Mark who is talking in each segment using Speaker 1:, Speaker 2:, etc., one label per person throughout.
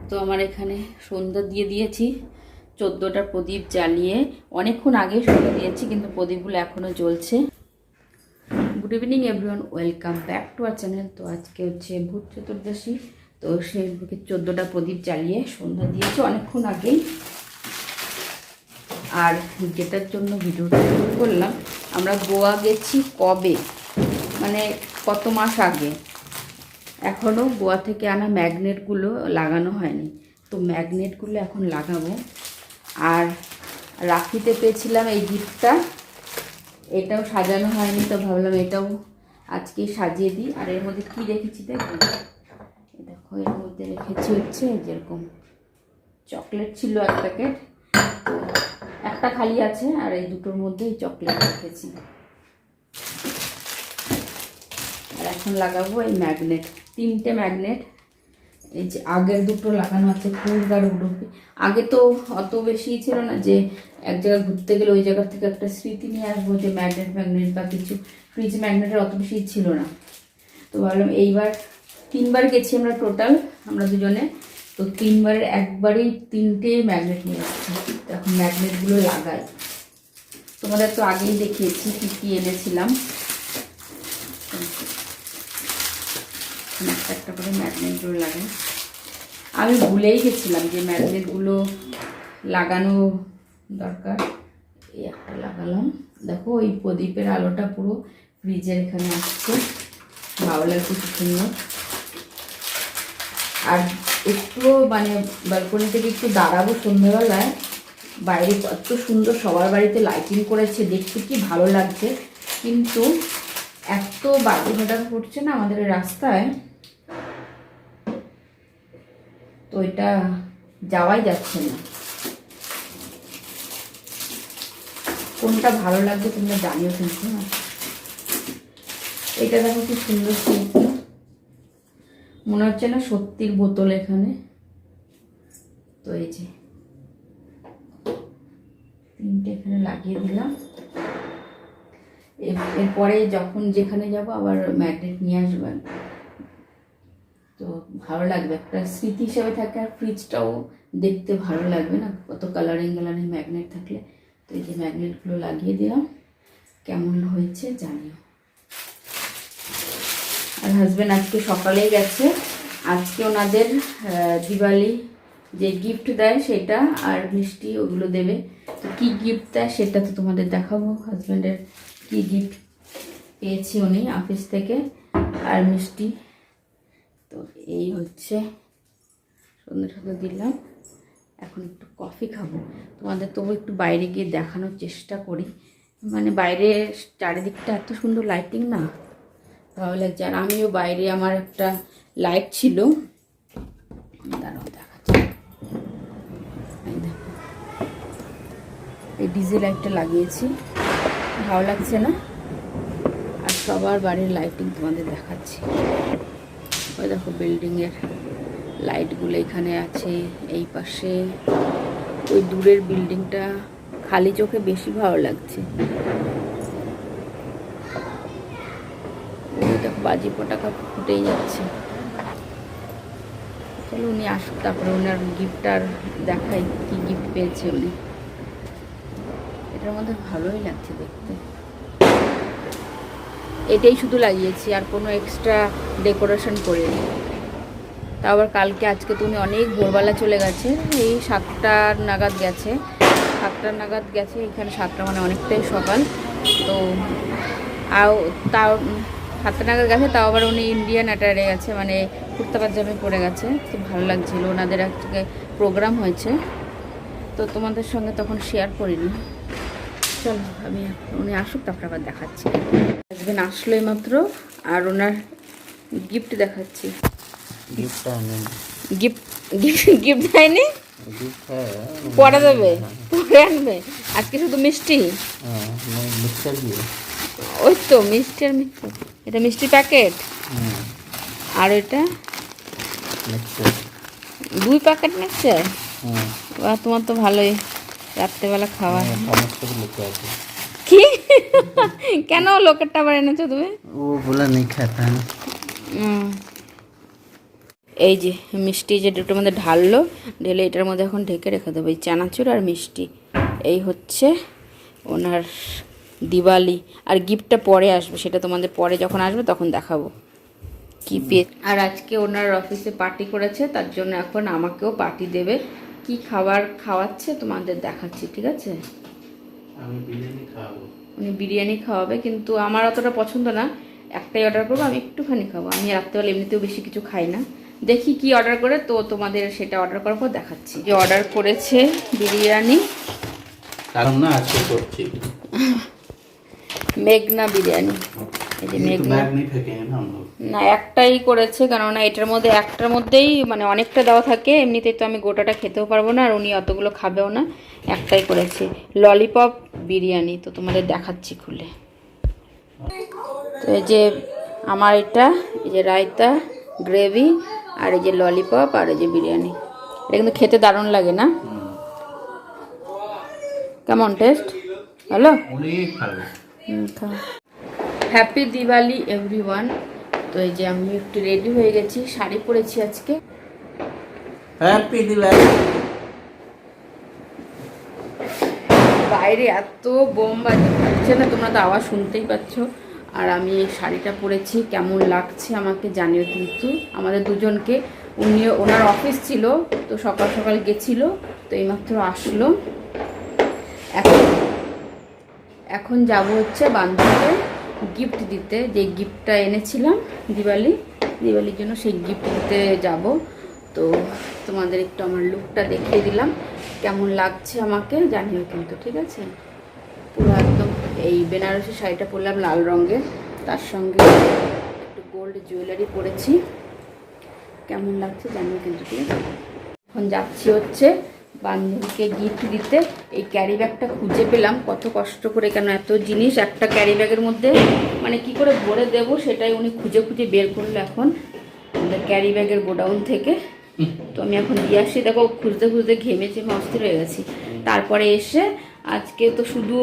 Speaker 1: তো আমার এখানে সন্ধ্যা দিয়ে দিয়েছি, 14টা প্রদীপ জ্বালিয়ে অনেকক্ষণ আগে সন্ধ্যা দিয়েছি, কিন্তু প্রদীপগুলো এখনও জ্বলছে। Good evening everyone, welcome back to our channel. তো আজকে হচ্ছে ভূত চতুর্দশী, তো সেই 14টা প্রদীপ জ্বালিয়ে সন্ধ্যা দিয়েছি অনেকক্ষণ আগেই। আর যেটার জন্য ভিডিওটা শুরু করলাম, আমরা গোয়া গেছি কবে, মানে কত মাস আগে, এখনও গোয়া থেকে আনা ম্যাগনেটগুলো লাগানো হয়নি। তো ম্যাগনেটগুলো এখন লাগাবো। আর রাখিতে পেয়েছিলাম এই গিফটটা, এটাও সাজানো হয়নি, তো ভাবলাম এটাও আজকে সাজিয়ে দিই। আর এর মধ্যে কী রেখেছি দেখো, দেখো এর মধ্যে রেখেছি হচ্ছে যেরকম চকলেট ছিল এক প্যাকেট, তো একটা খালি আছে আর এই দুটোর মধ্যেই চকলেট রেখেছি। আর এখন লাগাবো এই ম্যাগনেট, 3টে ম্যাগনেট। এই যে আগের দুটো লাগানো আছে কুর্গ আর উডুপি। আগে তো অত বেশি ছিল না যে এক জায়গায় ঘুরতে গেলে ওই জায়গা থেকে একটা স্মৃতি নিয়ে আসবো, যে ম্যাগনেট বা কিছু। ফ্রিজ ম্যাগনেটের অত বেশি ছিল না, তো ভাবলাম এইবার 3বার গেছি আমরা টোটাল, আমরা দুজনে। তো 3বারের একবারেই 3টে ম্যাগনেট নিয়ে আসছি। এখন ম্যাগনেটগুলো লাগাই। তোমাদের তো আগেই দেখিয়েছি কী কী এনেছিলাম। একটা একটা করে ম্যাগনেটগুলো লাগাই। আমি ভুলেই গেছিলাম যে ম্যাগনেটগুলো লাগানো দরকার। এই একটা লাগালাম, দেখো ওই প্রদীপের আলোটা পুরো ফ্রিজের এখানে আসছে, ভালো লাগছে খুব সুন্দর। আর একটু মানে ব্যালকনি থেকে একটু দাঁড়াবো সন্ধ্যাবেলায়, বাইরে কত সুন্দর সবার বাড়িতে লাইটিং করেছে, দেখতে কি ভালো লাগছে। কিন্তু এত বাজি ফাটাকা পড়ছে না আমাদের রাস্তায়, তো এটা যাওয়াই যাচ্ছে না। কোনটা ভালো লাগবে তোমরা জানিও কিন্তু। এটা দেখো কি সুন্দর শিল্প, মনে হচ্ছে না সত্যির বোতল এখানে। তো এই যে 3টে এখানে লাগিয়ে দিলাম। এরপরে যখন যেখানে যাব আবার ম্যাগনেট নিয়ে আসবেন, তো ভালো লাগবে, একটা স্মৃতি হিসেবে থাকে। আর ফ্রিজটাও দেখতে ভালো লাগবে না, কত কালারিং কালারিং ম্যাগনেট থাকলে। তো এই যে ম্যাগনেটগুলো লাগিয়ে দিলাম, কেমন হয়েছে জানিও। আর হাজব্যান্ড আজকে সকালেই গেছে, আজকে ওনাদের দিওয়ালি যে গিফট দেয় সেটা আর মিষ্টি ওগুলো দেবে। তো কী গিফট দেয় সেটা তো তোমাদের দেখাবো, হাজব্যান্ডের কী গিফট পেয়েছি উনি অফিস থেকে, আর মিষ্টি। তো এই হচ্ছে সুন্দর সুন্দর দিলাম। এখন একটু কফি খাবো, তোমাদের তবু একটু বাইরে গিয়ে দেখানোর চেষ্টা করি। মানে বাইরে চারিদিকটা এত সুন্দর লাইটিং না, ভালো লাগছে। আর আমিও বাইরে আমার একটা লাইট ছিল, দাঁড়াও দেখাচ্ছি, এই ডিজে লাইটটা লাগিয়েছি, ভালো লাগছে না। আর সবার বাড়ির লাইটিং তোমাদের দেখাচ্ছি। ওই দেখো বিল্ডিংয়ের লাইটগুলো এখানে আছে, এই পাশে ওই দূরের বিল্ডিংটা খালি চোখে বেশি ভালো লাগছে। ওই দেখো বাজি পটাকা ফুটেই যাচ্ছে। চলো উনি আসুক, তারপরে ওনার গিফটটার দেখাই কি গিফট পেয়েছে উনি। এটার মধ্যে ভালোই লাগছে দেখতে। এটাই শুধু লাগিয়েছি, আর কোনো এক্সট্রা ডেকোরেশন করিনি। তা আবার কালকে আজকে তো উনি অনেক ভোরবেলা চলে গেছে, এই 7টা নাগাদ গেছে। 7টা নাগাদ গেছে, এখানে 7টা মানে অনেকটাই সকাল। তো তাও 7টা নাগাদ গেছে, তাও আবার উনি ইন্ডিয়ান অ্যাটায়ারে গেছে, মানে কুর্তা পাজামে পরে গেছে। তো ভালো লাগছিলো, ওনাদের আজকে প্রোগ্রাম হয়েছে, তো তোমাদের সঙ্গে তখন শেয়ার করিনি। চলো আমি উনি আসুক, তারপর আবার দেখাচ্ছি। হাজবেন্ড আসলো মাত্র, আর ওনার গিফট দেখাচ্ছি। গিফট গিফট দেয়নি, পরে দেবে, পরে আনবে। আজকে শুধু মিষ্টি, ওই তো মিষ্টি আর মিষ্টি। এটা মিষ্টি প্যাকেট, আর এটা 2 প্যাকেট মিক্সচার। তোমার তো ভালোই রাত্রেবেলা খাওয়া। কি কেন লোকেরটা আবার এনেছো তুমি?
Speaker 2: वो बोला नहीं खाता है।
Speaker 1: এই যে মিষ্টি যে দুটোর মধ্যে ঢাললো, ঢেলে এটার মধ্যে এখন ঢেকে রেখে দেবো, এই চানাচুর আর মিষ্টি। এই হচ্ছে ওনার দিওয়ালি। আর গিফটটা পরে আসবে, সেটা তোমাদের পরে যখন আসবে তখন দেখাবো কি পেয়ে। আর আজকে ওনার অফিসে পার্টি করেছে, তার জন্য এখন আমাকেও পার্টি দেবে। কি খাবার খাওয়াচ্ছে তোমাদের দেখাচ্ছি, ঠিক আছে?
Speaker 2: আমি বিরিয়ানি খাওয়াবো।
Speaker 1: উনি বিরিয়ানি খাওয়াবে, কিন্তু আমার অতটা পছন্দ না, একটাই অর্ডার করবো, আমি একটুখানি খাবো। আমি রাত্রেবেলা এমনিতেও বেশি কিছু খাই না। দেখি কি অর্ডার করে, তো তোমাদের সেটা অর্ডার করার পর দেখাচ্ছি। যে অর্ডার করেছে বিরিয়ানি,
Speaker 2: কারণ না আজকে করছি
Speaker 1: মেঘনা বিরিয়ানি। এই যে মেঘনা না, একটাই করেছে, কেননা এটার মধ্যে একটার মধ্যেই মানে অনেকটা দেওয়া থাকে, এমনিতেই তো আমি গোটাটা খেতেও পারবো না, আর উনি অতগুলো খাবেও না, একটাই করেছে ললিপপ বিরিয়ানি। তো তোমাদের দেখাচ্ছি খুলে। তো এই যে আমার এটা, এই যে রায়তা, গ্রেভি, আর এই যে ললিপপ, আর এই যে বিরিয়ানি। এটা কিন্তু খেতে দারুণ লাগে না? কেমন টেস্ট? ভালো? Happy Diwali everyone. তো এই যে আমি একটু রেডি হয়ে গেছি, শাড়ি পরেছি আজকে।
Speaker 2: হ্যাপি দিওয়ালি।
Speaker 1: বাইরে এত বোম বাজি হচ্ছে না, তোমরা তো আওয়াজ শুনতেই পাচ্ছ। আর আমি এই শাড়িটা পরেছি, কেমন লাগছে আমাকে জানিও কিন্তু আমাদের দুজনকে। ওনার অফিস ছিল, তো সকাল সকাল গেছিল, তো এইমাত্র আসলো। এখন যাব হচ্ছে বান্ধবীকে গিফট দিতে, যে গিফটটা এনেছিলাম দিওয়ালির জন্য, সেই গিফট দিতে যাব। তো তোমাদের একটু আমার লুকটা দেখিয়ে দিলাম, কেমন লাগছে আমাকে জানিও কিন্তু, ঠিক আছে? পুরো একদম এই বেনারসি শাড়িটা পরলাম লাল রঙের, তার সঙ্গে একটু গোল্ড জুয়েলারি পরেছি, কেমন লাগছে জানিও কিন্তু, ঠিক আছে? এখন যাচ্ছি হচ্ছে বান্ধবীকে গিফট দিতে। এই ক্যারি ব্যাগটা খুঁজে পেলাম কত কষ্ট করে, কেন এত জিনিস একটা ক্যারি ব্যাগের মধ্যে মানে কি করে ভরে দেব, সেটাই উনি খুঁজে খুঁজে বের করলো এখন আমাদের ক্যারি ব্যাগের গোডাউন থেকে। তো আমি এখন দিয়ে আসি, দেখো খুঁজতে খুঁজতে ঘেমেছে, অস্থির হয়ে গেছি। তারপরে এসে আজকে তো শুধু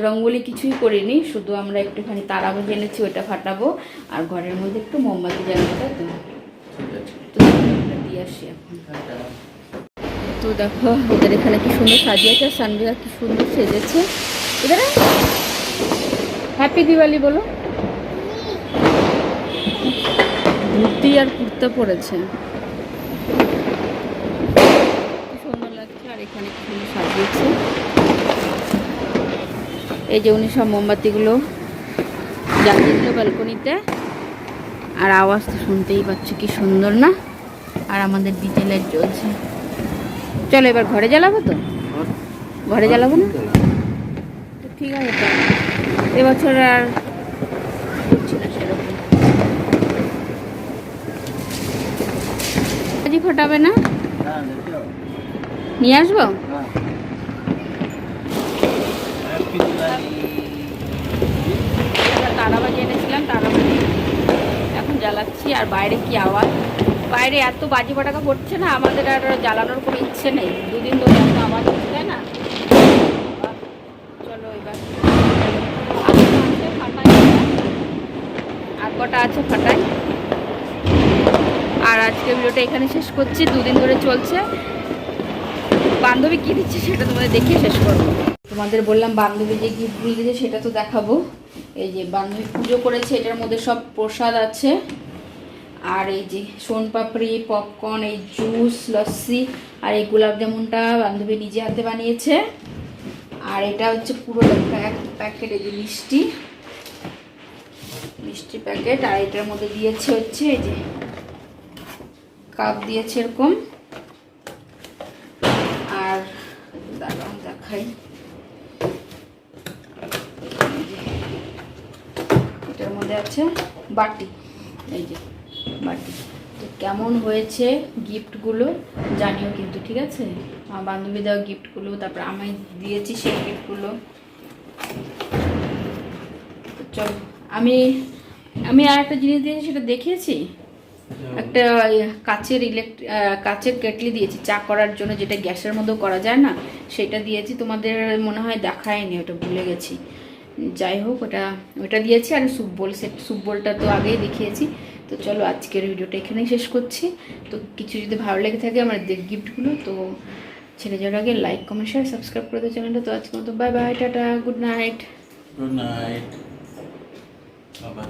Speaker 1: রঙ্গোলি কিছুই করিনি, শুধু আমরা একটুখানি তারাবাজি এনেছি, ওটা ফাটাবো, আর ঘরের মধ্যে একটু মোমবাতি জ্বালাবো, তাই তো? তো দিয়ে আসি এখন। তো দেখো ওদের এখানে কি সুন্দর সাজিয়েছে, সানবিরা কি সুন্দর সেজেছে। এবারে হ্যাপি দিওয়ালি বলো। ধুতি আর কুর্তা পরেছে, কি সুন্দর লাগছে। আর এখানে কি সুন্দর সাজিয়েছে, এই যে উনি সব মোমবাতিগুলো জ্বালিয়ে দিল ব্যালকনিতে। আর আওয়াজ তো শুনতেই পাচ্ছ, কি সুন্দর না? আর আমাদের ডিজে লাইট জ্বলছে। চলো এবার ঘরে জ্বালাবো, তো ঘরে জ্বালাবো না? তো ঠিক আছে, তো এবছর আর করছি না সেরকম। বাজি ফোটাবে না? নিয়ে আসবো। তারাবাজি এনেছিলাম, তারাবাজি এখন জ্বালাচ্ছি। আর বাইরে কি আওয়াজ, বাইরে এত বাজি পটাকা পড়ছে না, আমাদের আর জ্বালানোর কোনো ইচ্ছে নেই, দুদিন ধরে এত আওয়াজ হচ্ছে, তাই না? চলো এবার আর কটা আছে ফাটাই। আর আজকে ভিডিওটা এখানে শেষ করছি, দুদিন ধরে চলছে। বান্ধবী কী দিচ্ছে সেটা তোমাদের দেখিয়ে শেষ করবো। তোমাদের বললাম বান্ধবী যে গিফটগুলো দিয়েছে সেটা তো দেখাবো। এই যে বান্ধবী পুজো করেছে, এটার মধ্যে সব প্রসাদ আছে। আর এই যে সোনপাপড়ি, পপকর্ন, এই জুস, লস্যি, আর এই গোলাপ জামুনটা বান্ধবী নিজে হাতে বানিয়েছে। আর এটা হচ্ছে পুরো এক প্যাকেট, এই যে মিষ্টি প্যাকেট। আর এটার মধ্যে দিয়েছে হচ্ছে এই যে কাপ দিয়েছে এরকম। আর দাঁড়াও দেখাই, এটার মধ্যে আছে বাটি, এই যে বাটি। তো কেমন হয়েছে গিফটগুলো জানিও কিন্তু, ঠিক আছে? আমার বান্ধবী দেওয়া গিফটগুলো, তারপর আমি দিয়েছি সেই গিফটগুলো। চল আমি আর একটা জিনিস দিয়েছি, সেটা দেখিয়েছি। একটা কাচের কেটলি দিয়েছি চা করার জন্য, যেটা গ্যাসের মধ্যেও করা যায় না, সেটা দিয়েছি। তোমাদের মনে হয় দেখায়নি, ওটা ভুলে গেছি। যাই হোক, ওটা দিয়েছি। আর স্যুপ বোলটা তো আগেই দেখিয়েছি। তো চলো আজকের ভিডিওটা এখানেই শেষ করছি। তো কিছু যদি ভালো লেগে থাকে আমাদের গিফটগুলো, তো ছেড়ে যাওয়ার আগে লাইক কমেন্ট শেয়ার সাবস্ক্রাইব করে দেওয়ার চ্যানেলটা। তো আজকের মতো bye bye, tata, good night.
Speaker 2: Good night. আবার